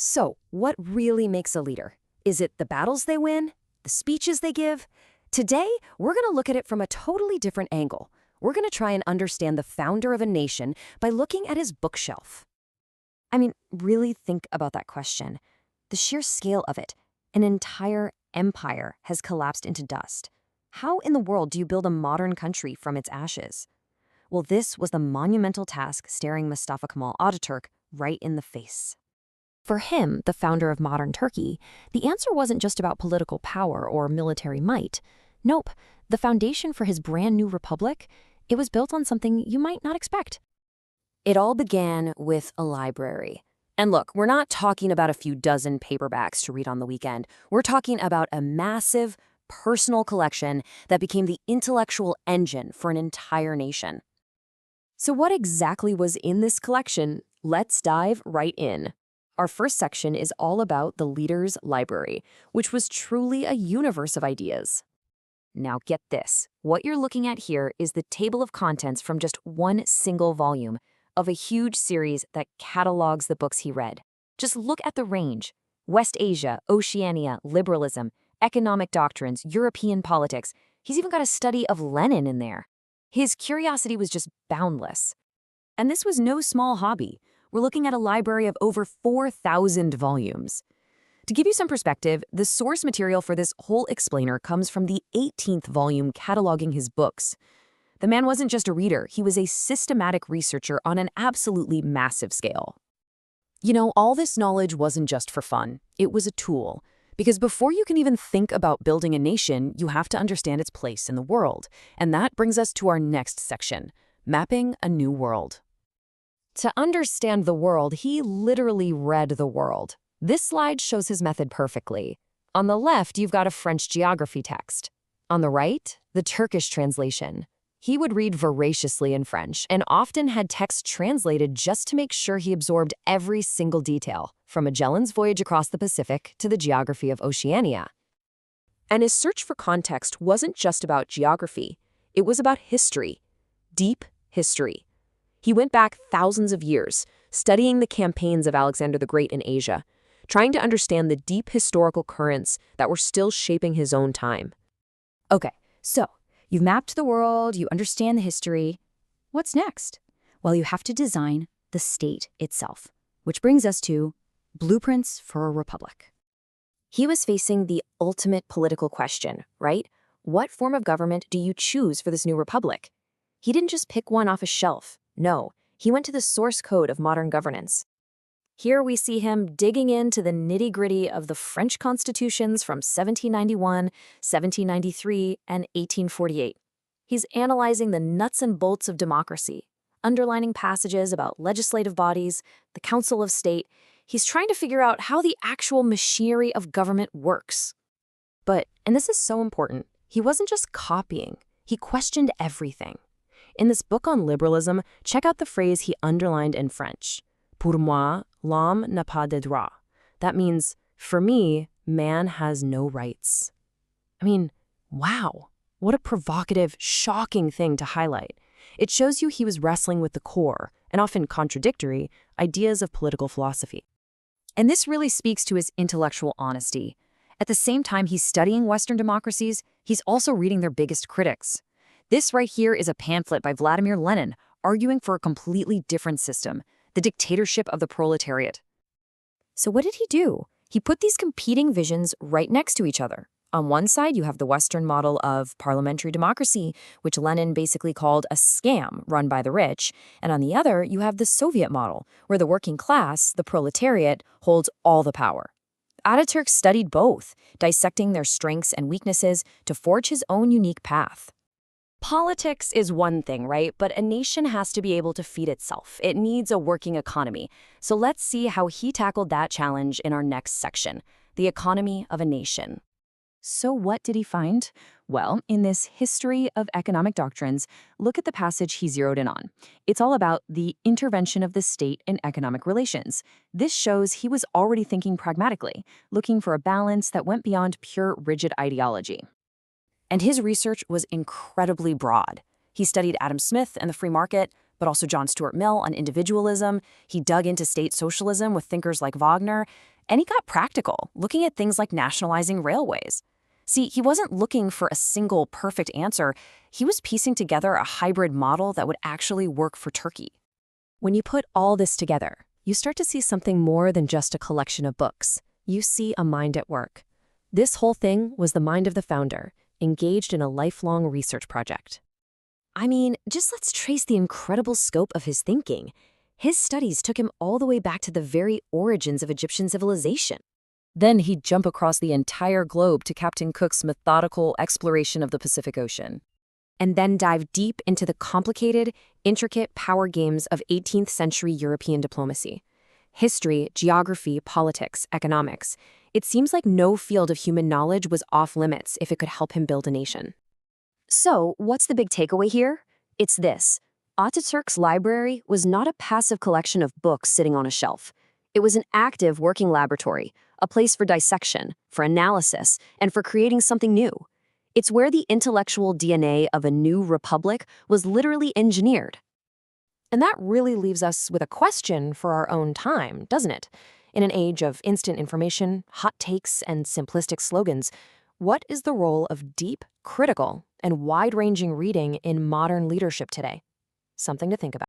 So, what really makes a leader? Is it the battles they win? The speeches they give? Today, we're going to look at it from a totally different angle. We're going to try and understand the founder of a nation by looking at his bookshelf. I mean, really think about that question. The sheer scale of it. An entire empire has collapsed into dust. How in the world do you build a modern country from its ashes? Well, this was the monumental task staring Mustafa Kemal Atatürk right in the face. For him, the founder of modern Turkey, the answer wasn't just about political power or military might. Nope, the foundation for his brand new republic, it was built on something you might not expect. It all began with a library. And look, we're not talking about a few dozen paperbacks to read on the weekend. We're talking about a massive, personal collection that became the intellectual engine for an entire nation. So what exactly was in this collection? Let's dive right in. Our first section is all about the leader's library, which was truly a universe of ideas. Now get this. What you're looking at here is the table of contents from just one single volume of a huge series that catalogs the books he read. Just look at the range. West Asia, Oceania, liberalism, economic doctrines, European politics. He's even got a study of Lenin in there. His curiosity was just boundless. And this was no small hobby. We're looking at a library of over 4,000 volumes. To give you some perspective, the source material for this whole explainer comes from the 18th volume cataloging his books. The man wasn't just a reader, he was a systematic researcher on an absolutely massive scale. You know, all this knowledge wasn't just for fun. It was a tool. Because before you can even think about building a nation, you have to understand its place in the world. And that brings us to our next section, mapping a new world. To understand the world, he literally read the world. This slide shows his method perfectly. On the left, you've got a French geography text. On the right, the Turkish translation. He would read voraciously in French and often had text translated just to make sure he absorbed every single detail, from Magellan's voyage across the Pacific to the geography of Oceania. And his search for context wasn't just about geography. It was about history, deep history. He went back thousands of years, studying the campaigns of Alexander the Great in Asia, trying to understand the deep historical currents that were still shaping his own time. Okay, so you've mapped the world, you understand the history. What's next? Well, you have to design the state itself, which brings us to blueprints for a republic. He was facing the ultimate political question, right? What form of government do you choose for this new republic? He didn't just pick one off a shelf. No, he went to the source code of modern governance. Here we see him digging into the nitty-gritty of the French constitutions from 1791, 1793, and 1848. He's analyzing the nuts and bolts of democracy, underlining passages about legislative bodies, the Council of State. He's trying to figure out how the actual machinery of government works. But, and this is so important, he wasn't just copying, he questioned everything. In this book on liberalism, check out the phrase he underlined in French. Pour moi, l'homme n'a pas de droit. That means, for me, man has no rights. I mean, wow, what a provocative, shocking thing to highlight. It shows you he was wrestling with the core, and often contradictory, ideas of political philosophy. And this really speaks to his intellectual honesty. At the same time he's studying Western democracies, he's also reading their biggest critics. This right here is a pamphlet by Vladimir Lenin arguing for a completely different system, the dictatorship of the proletariat. So what did he do? He put these competing visions right next to each other. On one side, you have the Western model of parliamentary democracy, which Lenin basically called a scam run by the rich. And on the other, you have the Soviet model, where the working class, the proletariat, holds all the power. Ataturk studied both, dissecting their strengths and weaknesses to forge his own unique path. Politics is one thing, right? But a nation has to be able to feed itself. It needs a working economy. So let's see how he tackled that challenge in our next section, the economy of a nation. So what did he find? Well, in this History of Economic Doctrines, look at the passage he zeroed in on. It's all about the intervention of the state in economic relations. This shows he was already thinking pragmatically, looking for a balance that went beyond pure rigid ideology. And his research was incredibly broad. He studied Adam Smith and the free market, but also John Stuart Mill on individualism. He dug into state socialism with thinkers like Wagner, and he got practical, looking at things like nationalizing railways. See, he wasn't looking for a single perfect answer. He was piecing together a hybrid model that would actually work for Turkey. When you put all this together, you start to see something more than just a collection of books. You see a mind at work. This whole thing was the mind of the founder, engaged in a lifelong research project. I mean, just let's trace the incredible scope of his thinking. His studies took him all the way back to the very origins of Egyptian civilization. Then he'd jump across the entire globe to Captain Cook's methodical exploration of the Pacific Ocean. And then dive deep into the complicated, intricate power games of 18th century European diplomacy. History, geography, politics, economics. It seems like no field of human knowledge was off limits if it could help him build a nation. So, what's the big takeaway here? It's this. Ataturk's library was not a passive collection of books sitting on a shelf. It was an active working laboratory, a place for dissection, for analysis, and for creating something new. It's where the intellectual DNA of a new republic was literally engineered. And that really leaves us with a question for our own time, doesn't it? In an age of instant information, hot takes, and simplistic slogans, what is the role of deep, critical, and wide-ranging reading in modern leadership today? Something to think about.